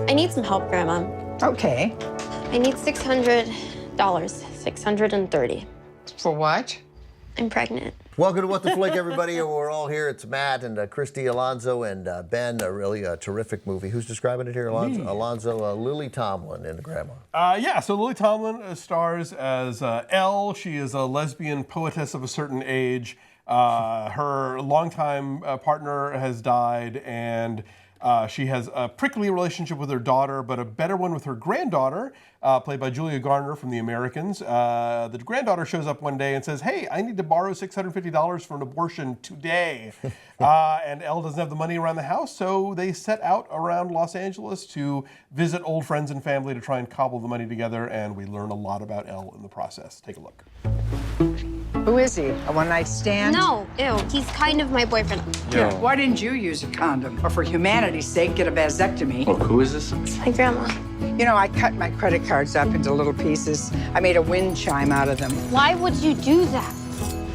I need some help, Grandma. Okay. I need $600. 630. For what? I'm pregnant. Welcome to What the Flick, everybody. We're all here. It's Matt and Christy Alonso and Ben. A really terrific movie. Who's describing it here? Alonso, Lily Tomlin and Grandma. Yeah, so Lily Tomlin stars as Elle. She is a lesbian poetess of a certain age. Her longtime partner has died, and she has a prickly relationship with her daughter, but a better one with her granddaughter, played by Julia Garner from The Americans. The granddaughter shows up one day and says, "Hey, I need to borrow $650 for an abortion today." And Elle doesn't have the money around the house, so they set out around Los Angeles to visit old friends and family to try and cobble the money together, and we learn a lot about Elle in the process. Take a look. Who is he? A one-night stand? No, ew, he's kind of my boyfriend. Yeah. Why didn't you use a condom? Or for humanity's sake, get a vasectomy? Oh, who is this? It's my grandma. You know, I cut my credit cards up into little pieces. I made a wind chime out of them. Why would you do that?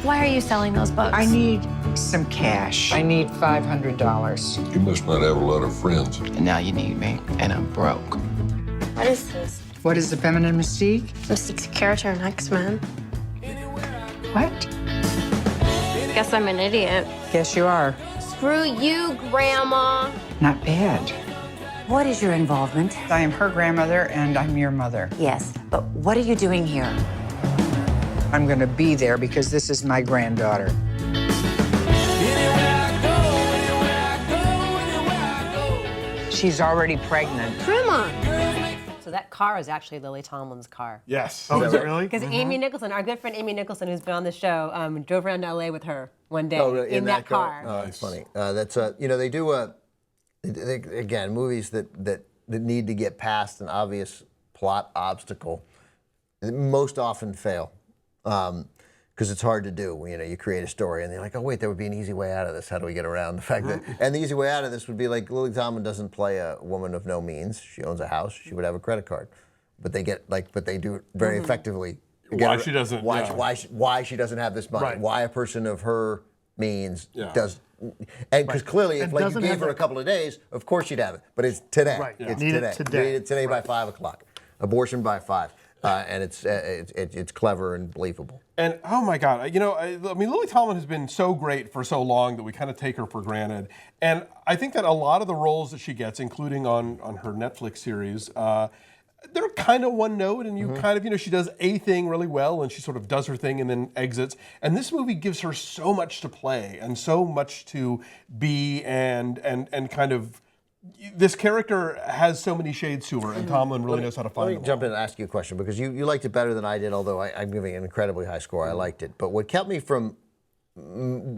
Why are you selling those books? I need some cash. I need $500. You must not have a lot of friends. And now you need me, and I'm broke. What is this? What is the feminine mystique? Mystique's a character in X-Men. What? Guess I'm an idiot. Yes, you are. Screw you, Grandma. Not bad. What is your involvement? I am her grandmother, and I'm your mother. Yes, but what are you doing here? I'm gonna be there because this is my granddaughter. She's already pregnant. Grandma. So that car is actually Lily Tomlin's car. Yes. Oh, is it really? Because Amy Nicholson, our good friend Amy Nicholson, who's been on the show, drove around to LA with her one day in that car. Oh, that's funny. That's you know, they do again, movies that need to get past an obvious plot obstacle most often fail. Because it's hard to do. You know, you create a story and you're like, oh wait, there would be an easy way out of this. How do we get around the fact that? And the easy way out of this would be like Lily Tomlin doesn't play a woman of no means. She owns a house. She would have a credit card, but they do it very effectively. Why she doesn't? Why she doesn't have this money? Right. Why a person of her means does? And because clearly, if like you gave her a couple of days, of course she'd have it. But it's today. Right. Yeah. It's Need today. it today. Need it today by 5 o'clock. Abortion by 5. And it's clever and believable. And oh my God, you know, I mean, Lily Tomlin has been so great for so long that we kind of take her for granted. And I think that a lot of the roles that she gets, including on her Netflix series, they're kind of one note, and you kind of, you know, she does a thing really well, and she sort of does her thing and then exits. And this movie gives her so much to play and so much to be and kind of. This character has so many shades to her, and Tomlin really knows how to find them. Let me jump in and ask you a question, because you liked it better than I did, although I'm giving an incredibly high score. I liked it. But what kept me from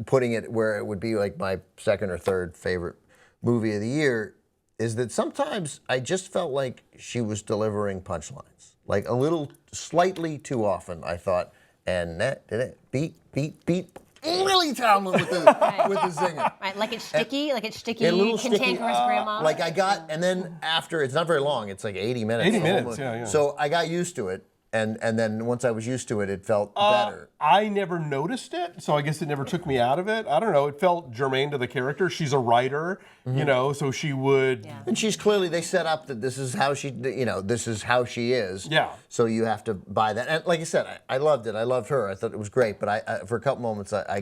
putting it where it would be like my second or third favorite movie of the year is that sometimes I just felt like she was delivering punchlines. Like a little, slightly too often, I thought, and that did it, beat. Lily Tomlin with the zinger. Right, like it's sticky, a little sticky, cantankerous grandma. Like I got, and then after, it's not very long, it's like 80 minutes. 80 minutes, yeah. So I got used to it, and then once I was used to it, it felt better. I never noticed it, so I guess it never took me out of it. I don't know, it felt germane to the character. She's a writer, you know, so she would... Yeah. And she's clearly, they set up that this is how she, you know, this is how she is. Yeah. So you have to buy that. And like I said, I loved it. I loved her. I thought it was great. But I for a couple moments, I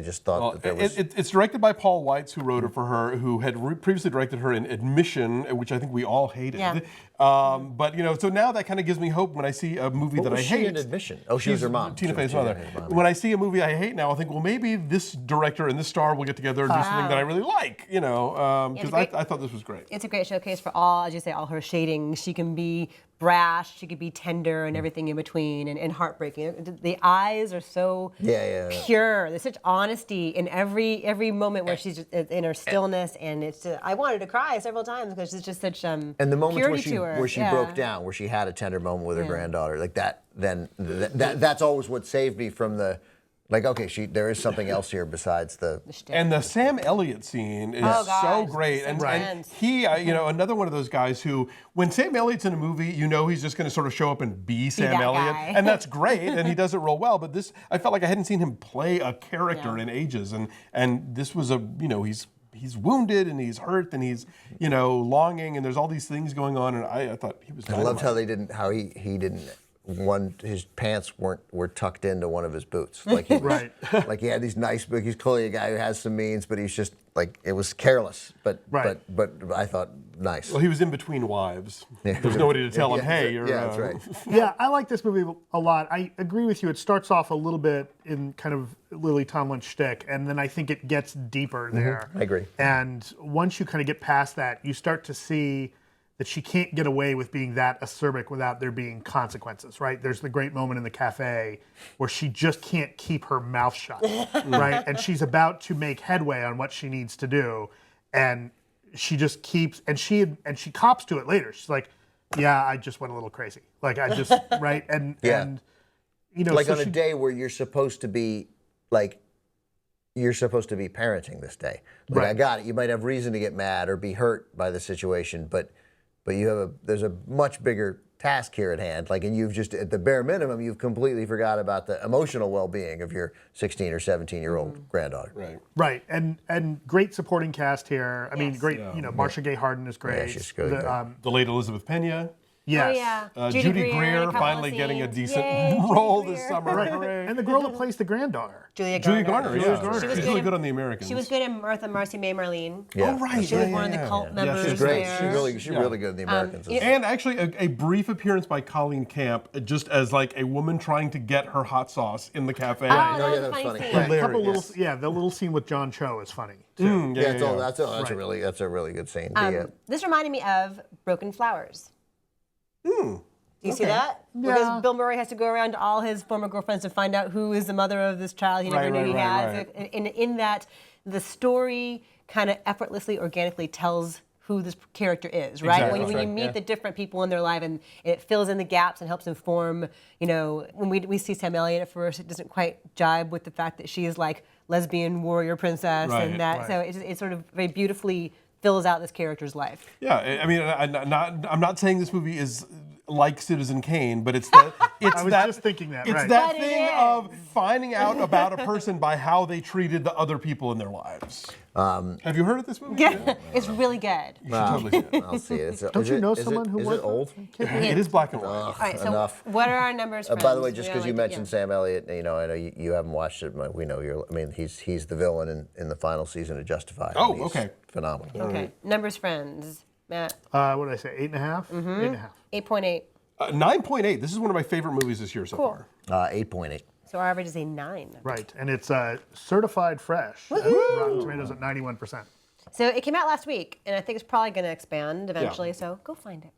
just thought that there was... It's directed by Paul Weitz, who wrote it for her, who had previously directed her in Admission, which I think we all hated. Yeah. But, you know, so now that kind of gives me hope when I see a movie that I hate. She in Admission? Oh, she was her mom. Tina Fey's mother. When I see a movie I hate now, I think, well, maybe this director and this star will get together and do something that I really like, you know, because I thought this was great. It's a great showcase for all, as you say, all her shading. She can be brash, she could be tender, and everything in between, and heartbreaking. The eyes are so pure. There's such honesty in every moment where she's just in her stillness, and it's. I wanted to cry several times because it's just such and the moments where she yeah. broke down, where she had a tender moment with her granddaughter, like that. Then that's always what saved me from the. Like, okay, there is something else here besides the... And the Sam Elliott scene is so great. And he, you know, another one of those guys who, when Sam Elliott's in a movie, you know he's just going to sort of show up and be Sam Elliott. Guy. And that's great, and he does it real well. But this, I felt like I hadn't seen him play a character in ages. And this was he he's wounded and he's hurt and he's longing and there's all these things going on, and I thought he was. I loved how he didn't. His pants were tucked into one of his boots. Like he was, like he had these nice boots. He's clearly a guy who has some means, but he's just like, it was careless. But I thought nice. Well, he was in between wives. There's nobody to tell him, hey, you're. Yeah, that's right. Yeah, I like this movie a lot. I agree with you. It starts off a little bit in kind of Lily Tomlin shtick, and then I think it gets deeper there. I agree. And once you kind of get past that, you start to see that she can't get away with being that acerbic without there being consequences, right? There's the great moment in the cafe where she just can't keep her mouth shut, right? And she's about to make headway on what she needs to do, and she just keeps, and she cops to it later. She's like, yeah, I just went a little crazy. Like, I just, right? And like so on a day where you're supposed to be, like, you're supposed to be parenting this day. Like, I got it. You might have reason to get mad or be hurt by the situation, but there's a much bigger task here at hand. Like, and you've just, at the bare minimum, you've completely forgot about the emotional well-being of your 16 or 17-year-old granddaughter. Right, and great supporting cast here. I mean, great. Marcia Gay Harden is great. Yeah, she's good. The late Elizabeth Pena. Yes. Oh, yeah. Judy Greer finally getting a decent role this summer. Right. And the girl that plays the granddaughter. Julia Garner. She's really good on The Americans. She was good in Marcy May Marlene. Yeah. Oh, right. She was one of the cult members. She's great. there. She's really good in The Americans. And actually, a brief appearance by Colleen Camp, just as like a woman trying to get her hot sauce in the cafe. Oh, that was funny. Right, a couple little, the little scene with John Cho is funny too. That's a really good scene. This reminded me of Broken Flowers. Do you see that? Because Bill Murray has to go around to all his former girlfriends to find out who is the mother of this child he never knew he had. Right. And in that, the story kind of effortlessly, organically tells who this character is, right? Exactly. When you meet the different people in their life, and it fills in the gaps and helps inform, when we see Sam Elliott at first, it doesn't quite jibe with the fact that she is like lesbian warrior princess and that. So it sort of very beautifully fills out this character's life. Yeah, I mean, I'm not saying this movie is like Citizen Kane, but it's that I was just thinking that. It's that thing of finding out about a person by how they treated the other people in their lives. Have you heard of this movie? Yeah, it's really good. You should totally see it. I'll see it. Don't you know someone who is was it old? It is black and white. All right, so enough. what are our numbers? By the way, just because you mentioned Sam Elliott, I know you haven't watched it. But we know he's the villain in the final season of Justified. Oh, He's okay. Phenomenal. Okay, numbers, friends. Matt. What did I say? 8.5. 8.5. 8.8. 9.8. This is one of my favorite movies this year so far. 8.8. So our average is a 9. Right, and it's certified fresh. Rotten Tomatoes at 91%. So it came out last week, and I think it's probably going to expand eventually. So go find it.